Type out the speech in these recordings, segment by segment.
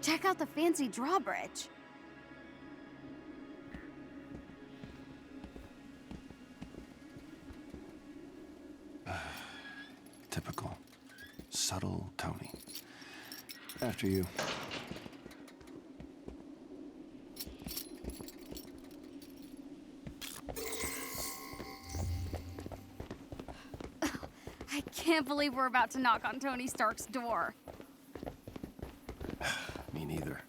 Check out the fancy drawbridge. Typical. Subtle Tony. After you. I can't believe we're about to knock on Tony Stark's door. Me neither.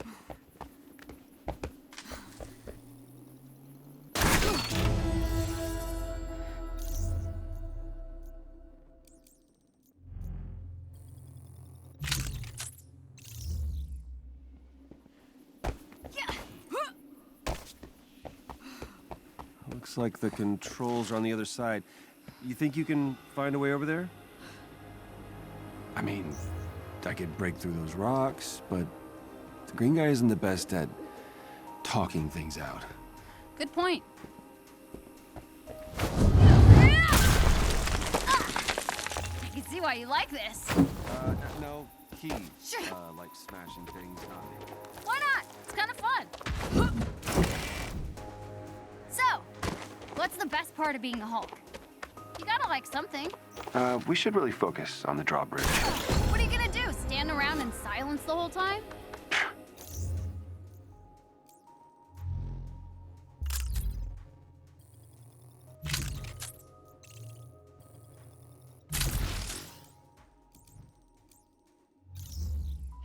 Looks like the controls are on the other side. You think you can find a way over there? I mean, I could break through those rocks, but the green guy isn't the best at talking things out. Good point. I can see why you like this. No, keys. Sure. Like smashing things, not... Why not? It's kind of fun. So, what's the best part of being a Hulk? You gotta like something. We should really focus on the drawbridge. What are you gonna do? Stand around in silence the whole time?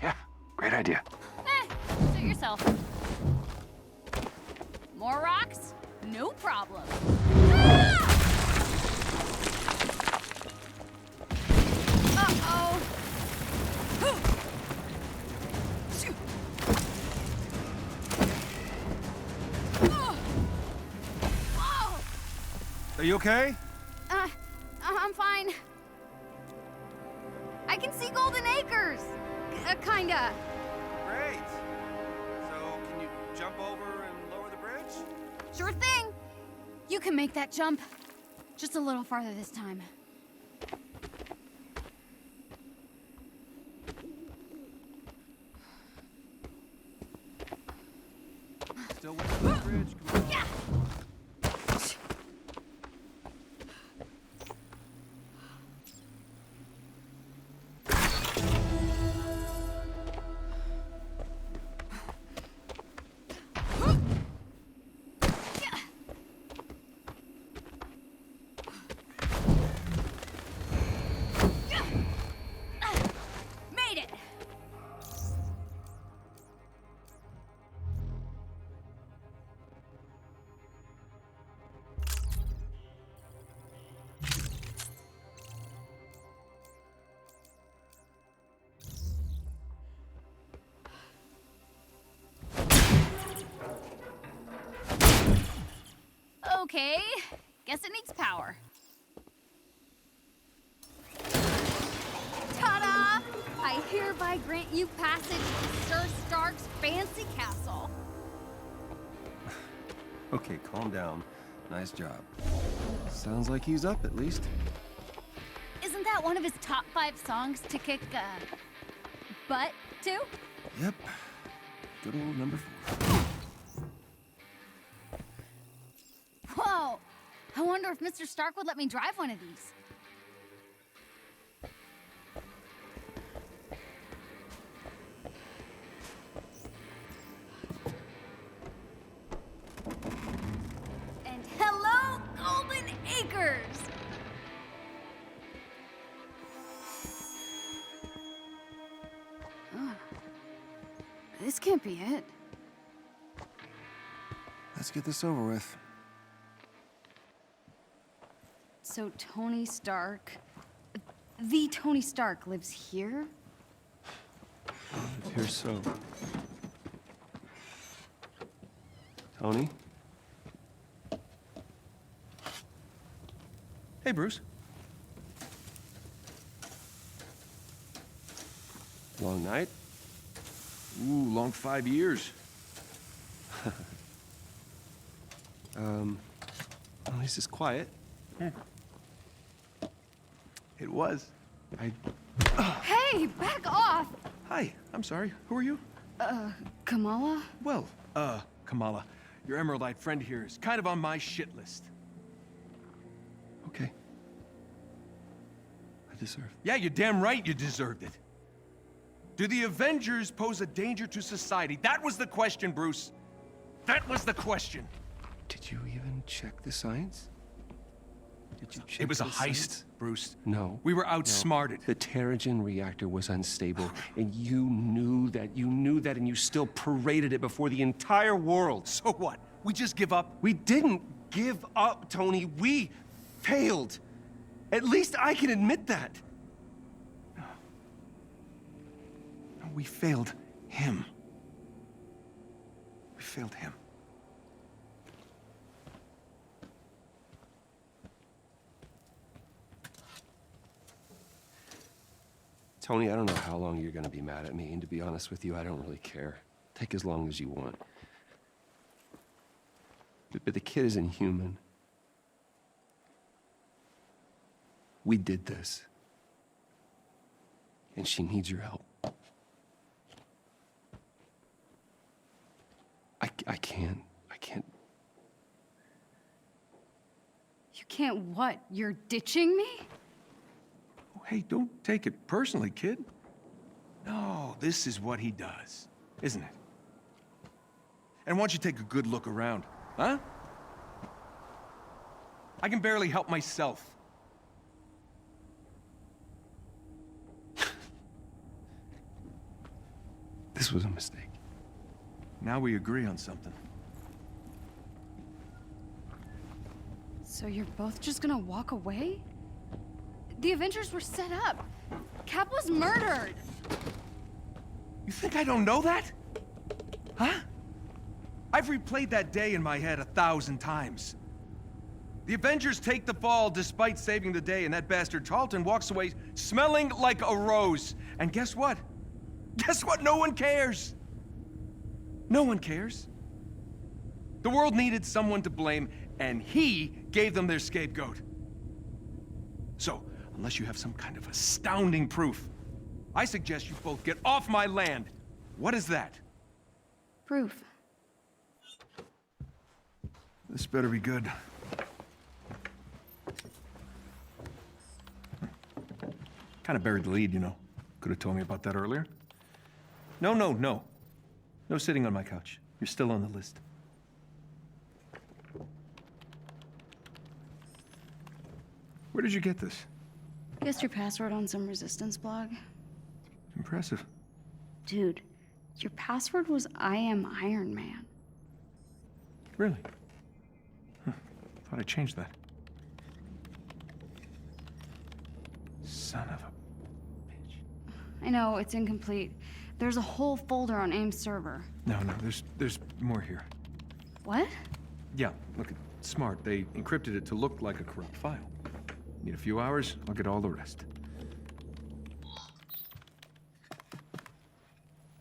Yeah, great idea. Suit yourself. More rocks? No problem. Uh-oh. Are you okay? I'm fine. I can see Golden Acres. Kinda. Great. So, can you jump over and lower the bridge? Sure thing. You can make that jump. Just a little farther this time. Still waiting for the bridge? Come on. Yeah. Made it. Okay, guess it needs power. Ta-da! I hereby grant you passage to Sir Stark's fancy castle. Okay, calm down. Nice job. Sounds like he's up, at least. Isn't that one of his top 5 songs to kick, butt to? Yep. Good old number 4. Whoa! I wonder if Mr. Stark would let me drive one of these. And hello, Golden Acres! Oh. This can't be it. Let's get this over with. So Tony Stark, the Tony Stark lives here? It appears so. Tony? Hey, Bruce. Long night? Ooh, long 5 years. At least it's quiet. It was. Hey, back off! Hi, I'm sorry. Who are you? Kamala? Well, Kamala, your Emeraldite friend here is kind of on my shit list. Okay. I deserve it. Yeah, you're damn right you deserved it. Do the Avengers pose a danger to society? That was the question, Bruce. That was the question. Did you even check the science? Did you check It was a the heist, science? Bruce. No. We were outsmarted. The Terrigen reactor was unstable, and you knew that, and you still paraded it before the entire world. So what? We just give up? We didn't give up, Tony. We failed. At least I can admit that. No, we failed him. We failed him. Tony, I don't know how long you're gonna be mad at me, and to be honest with you, I don't really care. Take as long as you want. But the kid isn't human. We did this. And she needs your help. I can't. You can't what? You're ditching me? Oh, hey, don't take it personally, kid. No, this is what he does, isn't it? And why don't you take a good look around, huh? I can barely help myself. This was a mistake. Now we agree on something. So you're both just gonna walk away? The Avengers were set up. Cap was murdered. You think I don't know that? Huh? I've replayed that day in my head 1,000 times. The Avengers take the fall despite saving the day, and that bastard Charlton walks away smelling like a rose. And guess what? Guess what? No one cares. No one cares. The world needed someone to blame, and he gave them their scapegoat. So, unless you have some kind of astounding proof, I suggest you both get off my land. What is that? Proof. This better be good. Kind of buried the lead, you know. Could have told me about that earlier. No. No sitting on my couch. You're still on the list. Where did you get this? Guessed your password on some resistance blog? Impressive. Dude, your password was I am Iron Man. Really? Huh. Thought I changed that. Son of a bitch. I know, it's incomplete. There's a whole folder on AIM's server. No, there's more here. What? Yeah, look, it's smart. They encrypted it to look like a corrupt file. Need a few hours, I'll get all the rest.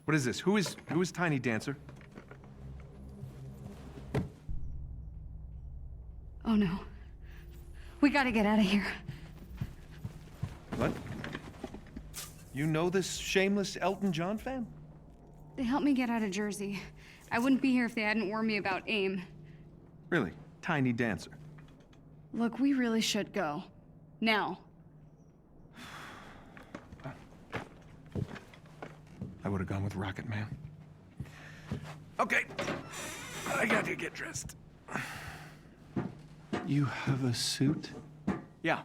What is this? Who is Tiny Dancer? Oh no. We gotta get out of here. What? You know this shameless Elton John fan? They helped me get out of Jersey. I wouldn't be here if they hadn't warned me about AIM. Really? Tiny Dancer? Look, we really should go. Now. I would have gone with Rocket Man. Okay. I gotta get dressed. You have a suit? Yeah.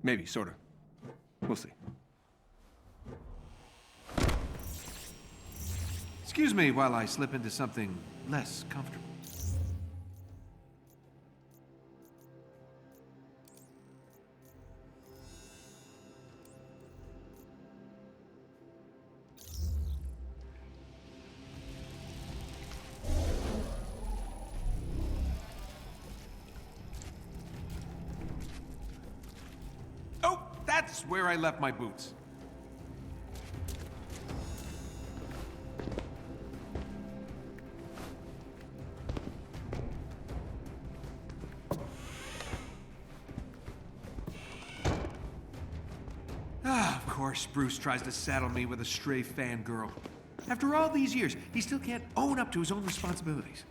Maybe, sorta. We'll see. Excuse me while I slip into something less comfortable. Oh, that's where I left my boots. Of course, Bruce tries to saddle me with a stray fangirl. After all these years, he still can't own up to his own responsibilities.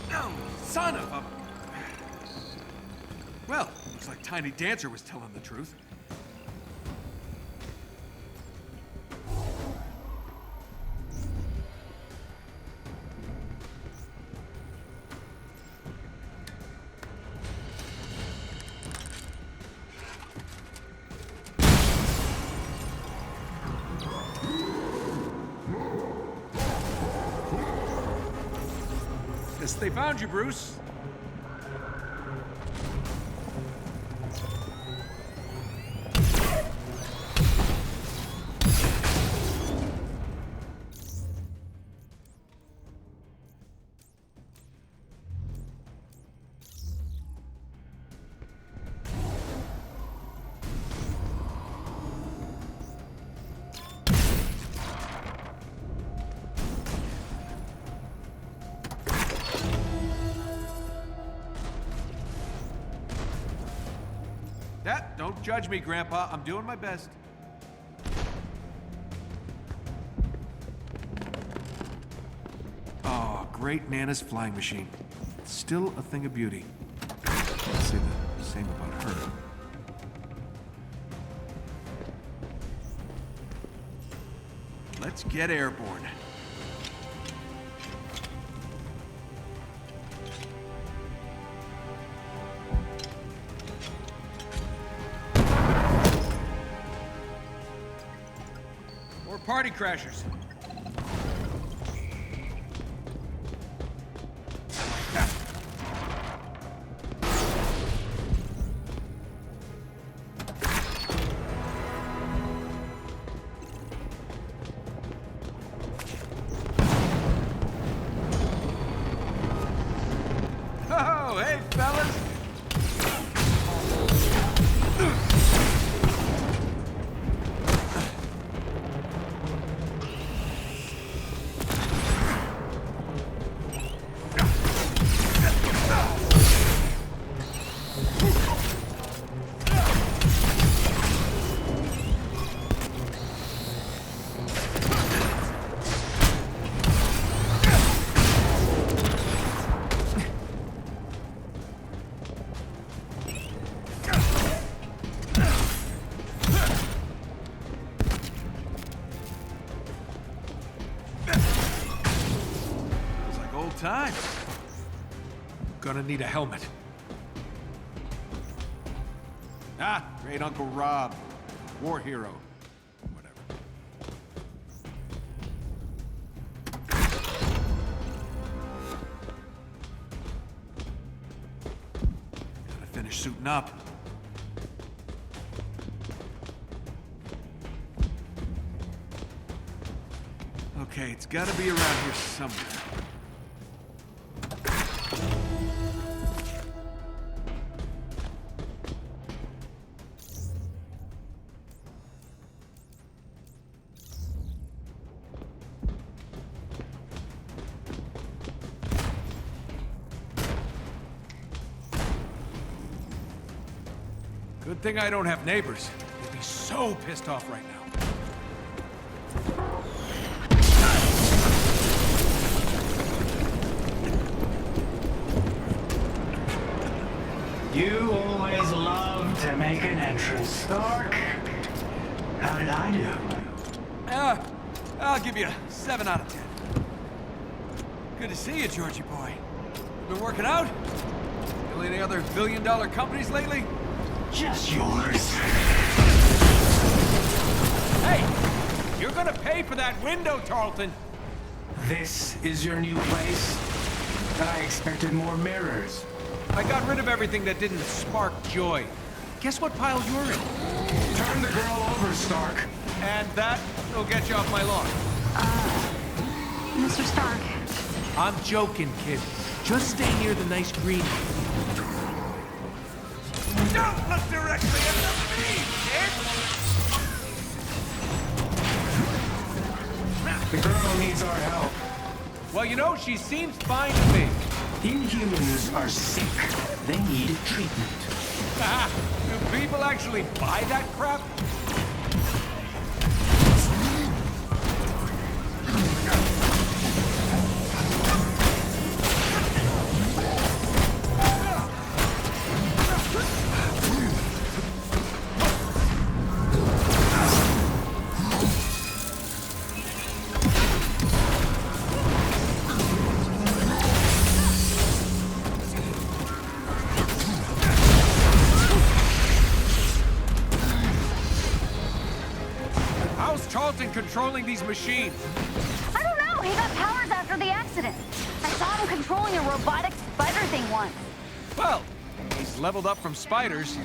No, son of a... Well, looks like Tiny Dancer was telling the truth. Guess they found you, Bruce. Don't judge me, Grandpa. I'm doing my best. Oh, great Nana's flying machine. Still a thing of beauty. I'll say the same about her. Let's get airborne. More party crashers. Oh, hey, fellas. Time. Gonna need a helmet. Ah, great Uncle Rob. War hero. Whatever. Gotta finish suiting up. Okay, it's gotta be around here somewhere. Good thing I don't have neighbors. They'd be so pissed off right now. You always love to make an entrance, Stark. How did I do? I'll give you a 7 out of 10. Good to see you, Georgie boy. You been working out? Really any other billion-dollar companies lately? Just yours. Hey! You're gonna pay for that window, Tarleton! This is your new place? I expected more mirrors. I got rid of everything that didn't spark joy. Guess what pile you're in? Turn the girl over, Stark. And that will get you off my lawn. Mr. Stark. I'm joking, kid. Just stay near the nice green. Don't look directly at the feed, kid! The girl needs our help. Well, you know, she seems fine to me. Inhumans are sick. They need treatment. Do people actually buy that crap? controlling these machines? I don't know. He got powers after the accident. I saw him controlling a robotic spider thing once. Well, he's leveled up from spiders.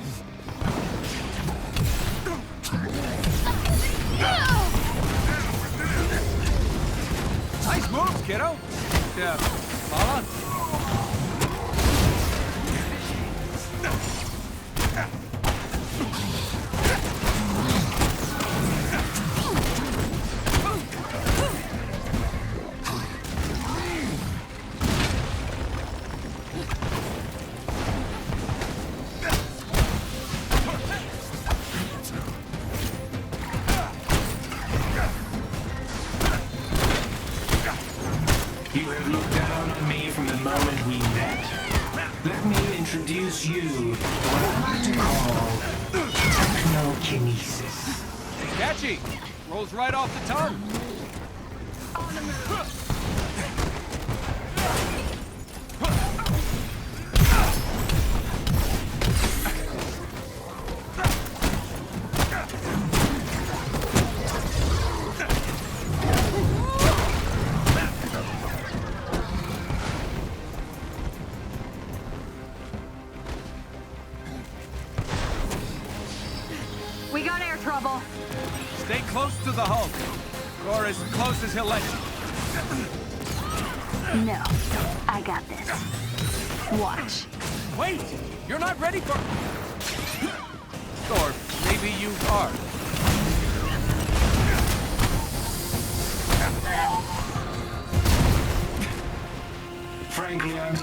Nice moves, kiddo. Yeah, Paula? You have looked down on me from the moment we met. Let me introduce you to what I like to call technokinesis. Catchy. Rolls right off the tongue. We got air trouble. Stay close to the Hulk. Or as close as he'll let you. No, I got this. Watch. Wait! You're not ready for... Or maybe you are. Frankly, I'm...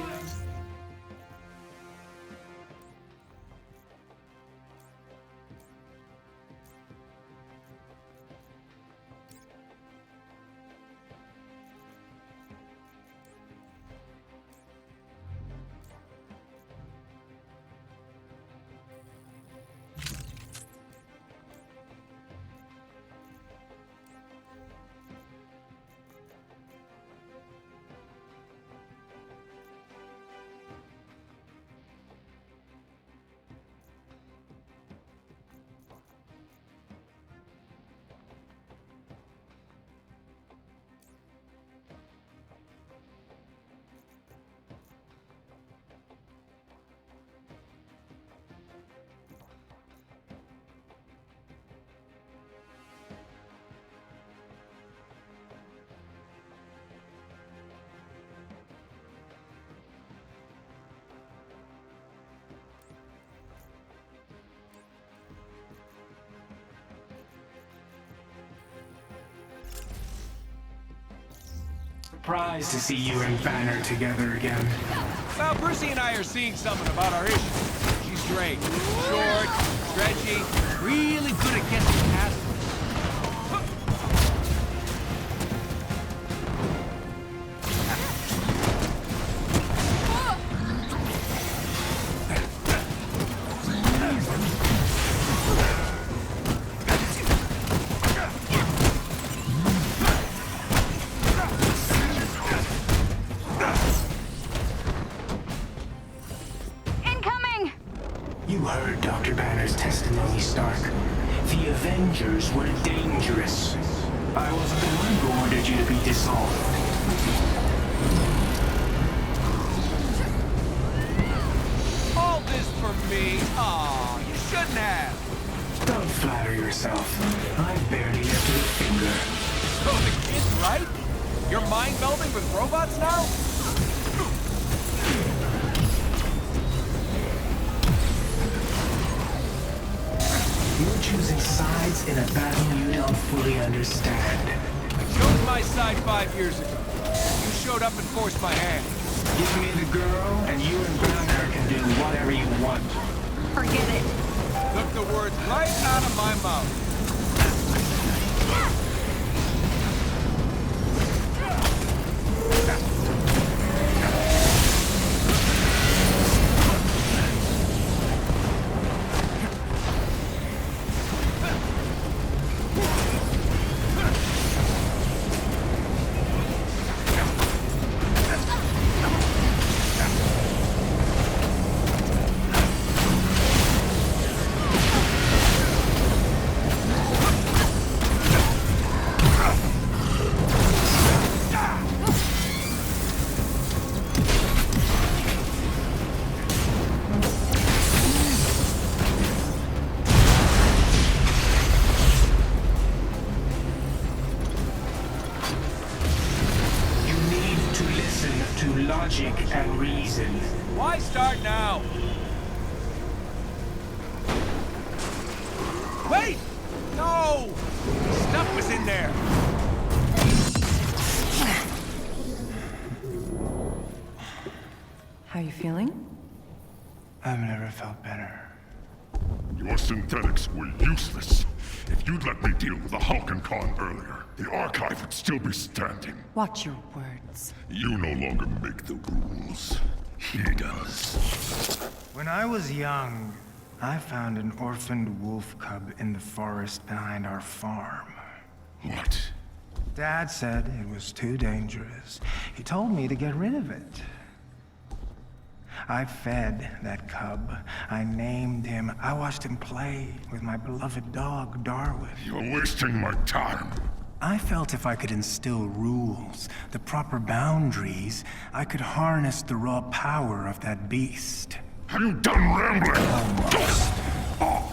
Surprised to see you and Banner together again. Well, Brucey and I are seeing something about our issue. She's great. Short, stretchy, really good at getting past. Incoming! You heard Dr. Banner's testimony, Stark. The Avengers were dangerous. I wasn't the one who ordered you to be dissolved. All this for me? Aw, you shouldn't have. Don't flatter yourself. I've barely lifted a finger. So the kid's right? You're mind melding with robots now? You're choosing sides in a battle you don't fully understand. I chose my side 5 years ago. You showed up and forced my hand. Give me the girl, and you and Banner can do whatever you want. Forget it. Took the words right out of my mouth. Why start now? Wait! No! Stuff was in there! How you feeling? I've never felt better. Your synthetics were useless. If you'd let me deal with the Hulk and Khan earlier, the archive would still be standing. Watch your words. You no longer make the rules. He does. When I was young, I found an orphaned wolf cub in the forest behind our farm. What? Dad said it was too dangerous. He told me to get rid of it. I fed that cub. I named him. I watched him play with my beloved dog, Darwin. You're wasting my time. I felt if I could instill rules, the proper boundaries, I could harness the raw power of that beast. Have you done rambling? Almost.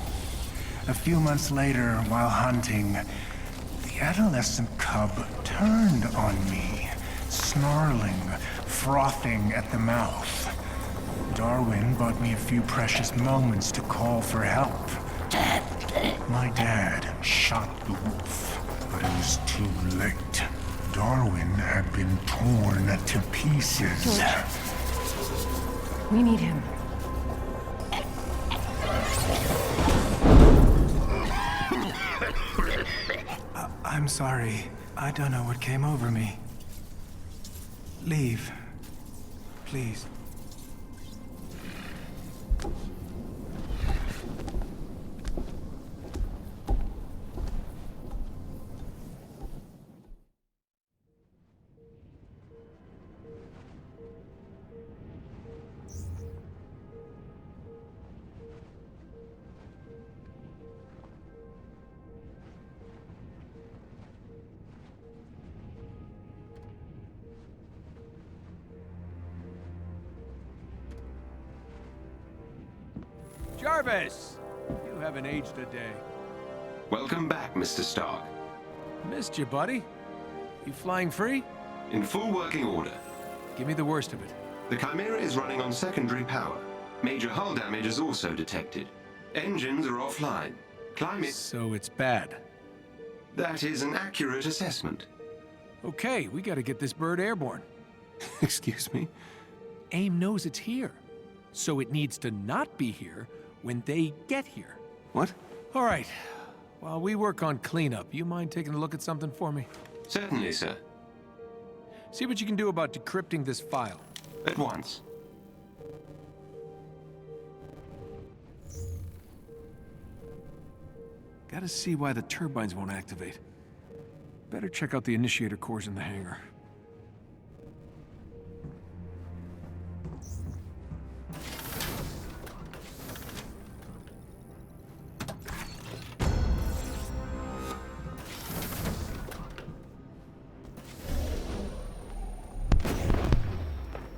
A few months later, while hunting, the adolescent cub turned on me, snarling, frothing at the mouth. Darwin bought me a few precious moments to call for help. My dad shot the wolf, but it was too late. Darwin had been torn to pieces. George. We need him. I'm sorry. I don't know what came over me. Leave. Please. Jarvis! You haven't aged a day. Welcome back, Mr. Stark. Missed you, buddy. You flying free? In full working order. Give me the worst of it. The Chimera is running on secondary power. Major hull damage is also detected. Engines are offline. Climate... So it's bad. That is an accurate assessment. Okay, we gotta get this bird airborne. Excuse me? AIM knows it's here, so it needs to not be here when they get here. What? All right. While we work on cleanup, you mind taking a look at something for me? Certainly, sir. See what you can do about decrypting this file. At once. Gotta see why the turbines won't activate. Better check out the initiator cores in the hangar.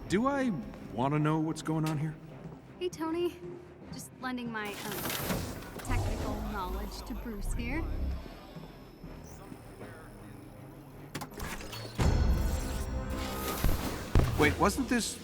Do I want to know what's going on here? Hey, Tony. Just lending my, technical knowledge to Bruce here. Wait, wasn't this...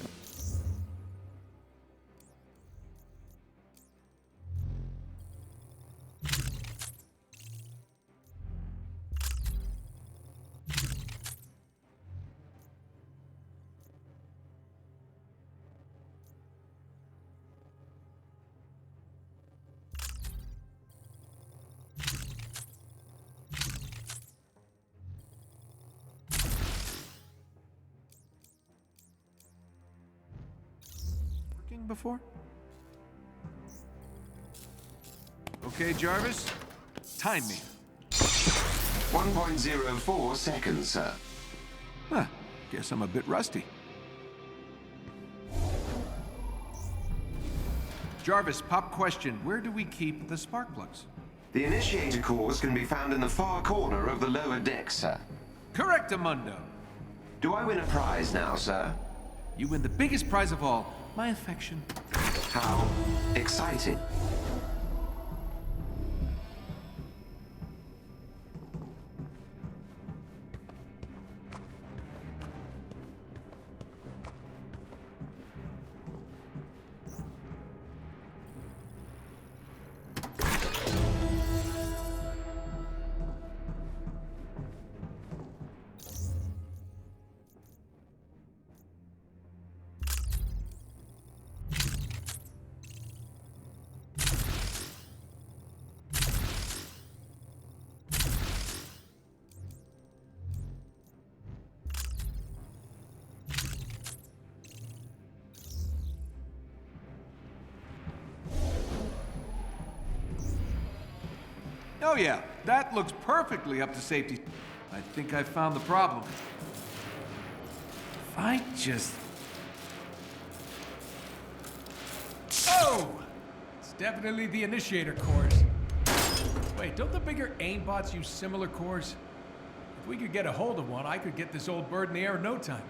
before? Okay, Jarvis. Time me. 1.04 seconds, sir. Huh. Guess I'm a bit rusty. Jarvis, pop question. Where do we keep the spark plugs? The initiator cores can be found in the far corner of the lower deck, sir. Correctamundo. Do I win a prize now, sir? You win the biggest prize of all, my affection. How exciting. Oh yeah, that looks perfectly up to safety. I think I found the problem. If I just... Oh! It's definitely the initiator cores. Wait, don't the bigger aimbots use similar cores? If we could get a hold of one, I could get this old bird in the air in no time.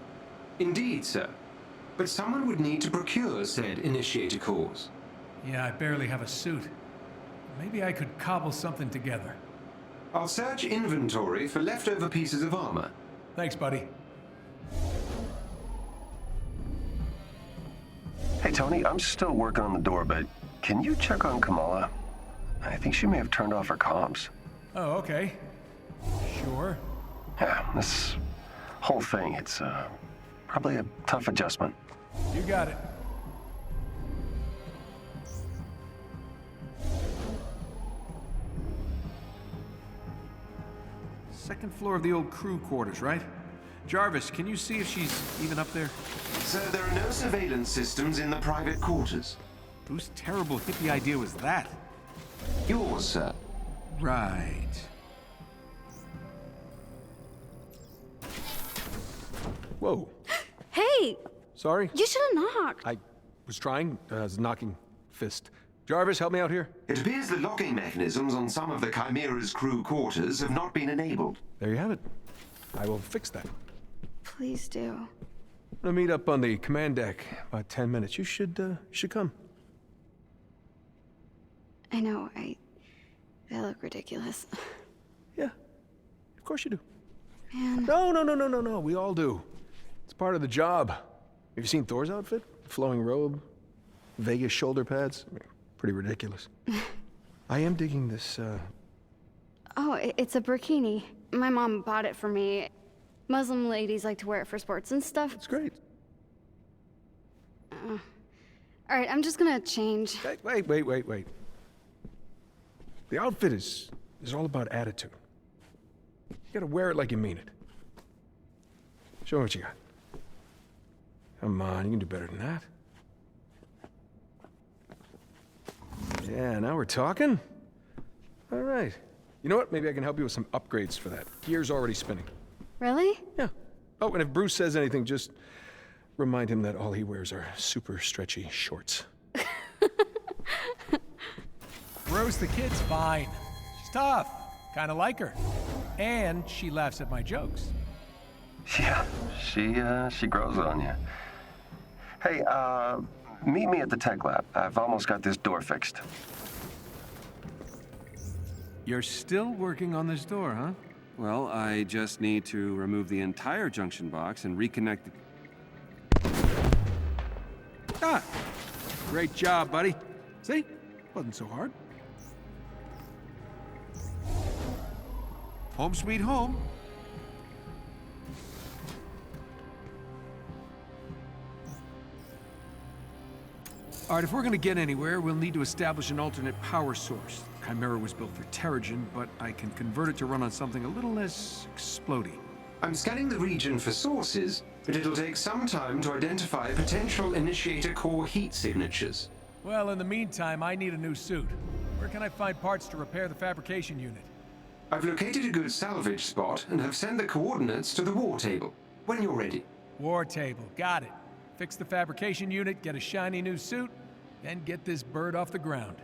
Indeed, sir. But someone would need to procure said initiator cores. Yeah, I barely have a suit. Maybe I could cobble something together. I'll search inventory for leftover pieces of armor. Thanks, buddy. Hey, Tony, I'm still working on the door, but can you check on Kamala? I think she may have turned off her comms. Oh, okay. Sure. Yeah, this whole thing, it's probably a tough adjustment. You got it. Second floor of the old crew quarters, right? Jarvis, can you see if she's even up there? Sir, there are no surveillance systems in the private quarters. Whose terrible hippie idea was that? Yours, sir. Right. Whoa. Hey! Sorry? You should have knocked. I was trying. I was knocking fist. Jarvis, help me out here. It appears the locking mechanisms on some of the Chimera's crew quarters have not been enabled. There you have it. I will fix that. Please do. I'm gonna meet up on the command deck about 10 minutes. You should come. I know, I look ridiculous. Yeah. Of course you do. Man. No. We all do. It's part of the job. Have you seen Thor's outfit? Flowing robe, Vegas shoulder pads. I mean, pretty ridiculous. I am digging this, Oh, it's a burkini. My mom bought it for me. Muslim ladies like to wear it for sports and stuff. It's great. All right, I'm just gonna change. Hey, wait. The outfit is all about attitude. You gotta wear it like you mean it. Show me what you got. Come on, you can do better than that. Yeah, now we're talking. All right. You know what? Maybe I can help you with some upgrades for that. Gear's already spinning. Really? Yeah. Oh, and if Bruce says anything, just remind him that all he wears are super stretchy shorts. Rose the kid's fine. She's tough. Kinda like her. And she laughs at my jokes. Yeah, she grows on you. Hey, meet me at the tech lab. I've almost got this door fixed. You're still working on this door, huh? Well, I just need to remove the entire junction box and reconnect the... Ah! Great job, buddy. See? Wasn't so hard. Home sweet home. All right, if we're gonna get anywhere, we'll need to establish an alternate power source. Chimera was built for Terrigen, but I can convert it to run on something a little less explodey. I'm scanning the region for sources, but it'll take some time to identify potential initiator core heat signatures. Well, in the meantime, I need a new suit. Where can I find parts to repair the fabrication unit? I've located a good salvage spot and have sent the coordinates to the war table. When you're ready. War table, got it. Fix the fabrication unit, get a shiny new suit, then get this bird off the ground.